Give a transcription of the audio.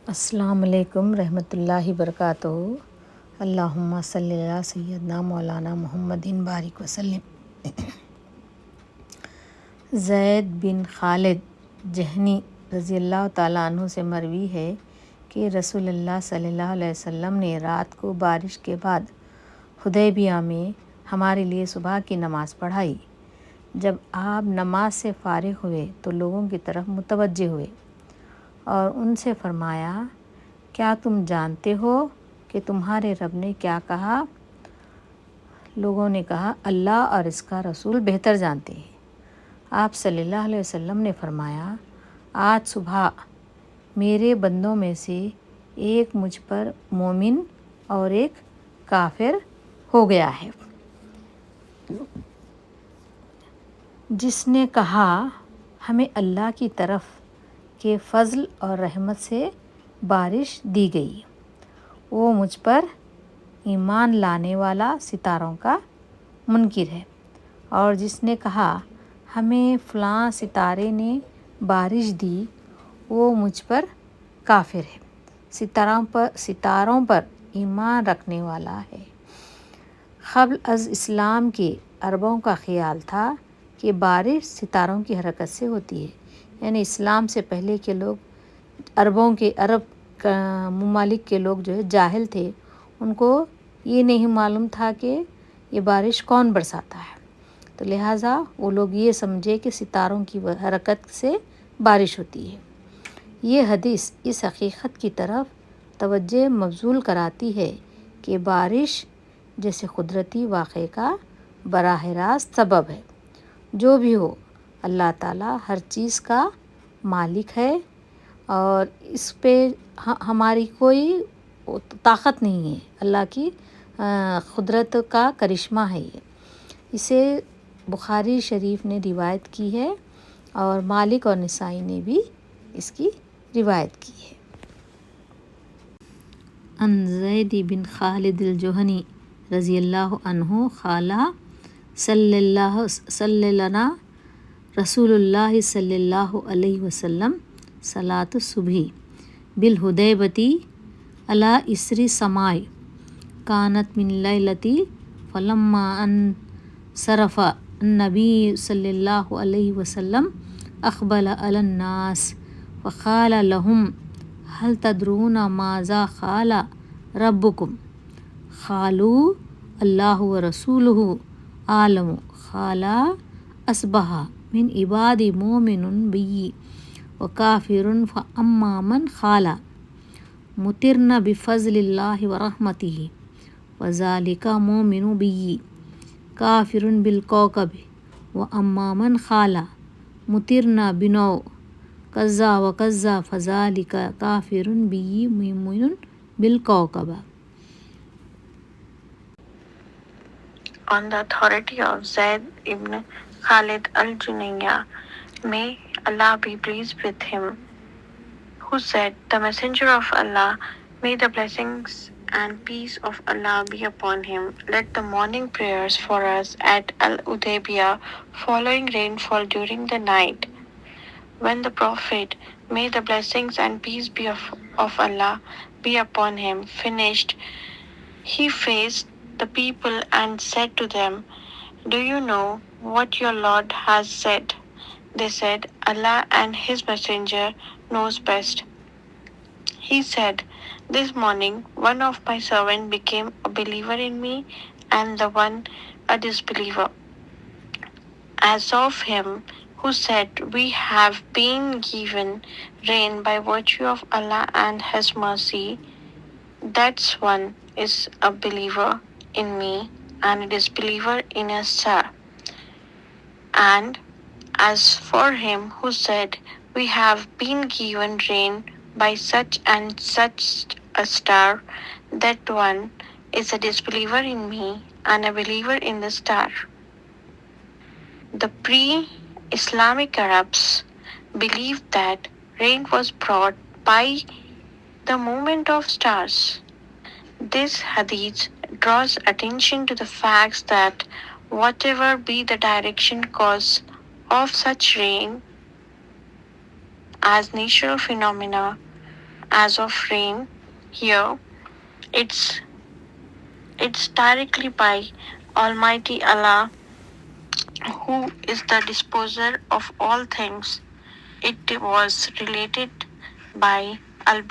السلام علیکم رحمۃ اللہ وبرکاتہ۔ اللہم صلی علی سیدنا مولانا محمد بارک وسلم۔ زید بن خالد جہنی رضی اللہ تعالیٰ عنہ سے مروی ہے کہ رسول اللہ صلی اللہ علیہ وسلم نے رات کو بارش کے بعد حدیبیہ میں ہمارے لیے صبح کی نماز پڑھائی۔ جب آپ نماز سے فارغ ہوئے تو لوگوں کی طرف متوجہ ہوئے اور ان سے فرمایا، کیا تم جانتے ہو کہ تمہارے رب نے کیا کہا؟ لوگوں نے کہا، اللہ اور اس کا رسول بہتر جانتے ہیں۔ آپ صلی اللہ علیہ وسلم نے فرمایا، آج صبح میرے بندوں میں سے ایک مجھ پر مومن اور ایک کافر ہو گیا ہے۔ جس نے کہا، ہمیں اللہ کی طرف کے فضل اور رحمت سے بارش دی گئی، وہ مجھ پر ایمان لانے والا ستاروں کا منکر ہے۔ اور جس نے کہا، ہمیں فلاں ستارے نے بارش دی، وہ مجھ پر کافر ہے۔ ستاروں پر ایمان رکھنے والا ہے۔ قبل از اسلام کے عربوں کا خیال تھا کہ بارش ستاروں کی حرکت سے ہوتی ہے، یعنی اسلام سے پہلے کے لوگ عرب ممالک کے لوگ جو ہے جاہل تھے، ان کو یہ نہیں معلوم تھا کہ یہ بارش کون برساتا ہے، تو لہٰذا وہ لوگ یہ سمجھے کہ ستاروں کی حرکت سے بارش ہوتی ہے۔ یہ حدیث اس حقیقت کی طرف توجہ مبذول کراتی ہے کہ بارش جیسے قدرتی واقعے کا براہ راست سبب ہے۔ جو بھی ہو، اللہ تعالیٰ ہر چیز کا مالک ہے اور اس پہ ہماری کوئی طاقت نہیں ہے۔ اللہ کی قدرت کا کرشمہ ہے یہ۔ اسے بخاری شریف نے روایت کی ہے اور مالک اور نسائی نے بھی اس کی روایت کی ہے۔ ان زید بن خالد الجہنی رضی اللہ عنہ قال صلی لنا رسول اللہ صلی اللہ علیہ وسلم صلاۃ الصبح بالحدیبۃ علی اسر سماء کانت من لیلۃ فلما انصرف النبی صلی اللہ علیہ وسلم اقبل علی الناس فقال لهم هل تدرون ماذا قال ربكم؟ قالوا اللہ ورسولہ عالم۔ قال اصبح من عبادی مومن بی وکافر فاما من قال مطرنا بفضل اللہ ورحمتہ وذلک مومن بی کافر بالکوكب واما من قال مطرنا بنوء کذا وکذا فذلک کافر بی مومن بالکوكب۔ On the authority of Zayd ibn Khalid al-Junayyah, may Allah be pleased with him, who said, the Messenger of Allah, may the blessings and peace of Allah be upon him, led the morning prayers for us at Al-Udaybiyah following rainfall during the night. When the Prophet, may the blessings and peace be of Allah be upon him, finished, he faced the people and said to them, do you know what your Lord has said? They said, Allah and His Messenger knows best. He said, this morning one of my servants became a believer in me and the one a disbeliever. As of him who said, we have been given rain by virtue of Allah and His mercy, that one is a believer in me and a disbeliever in a star. And as for him who said, we have been given rain by such and such a star, that one is a disbeliever in me and a believer in the star. The pre-Islamic Arabs believed that rain was brought by the movement of stars. This hadith draws attention to the facts that whatever be the direction cause of such rain as natural phenomena as of rain here. It's directly by Almighty Allah, who is the disposer of all things. It was related by Al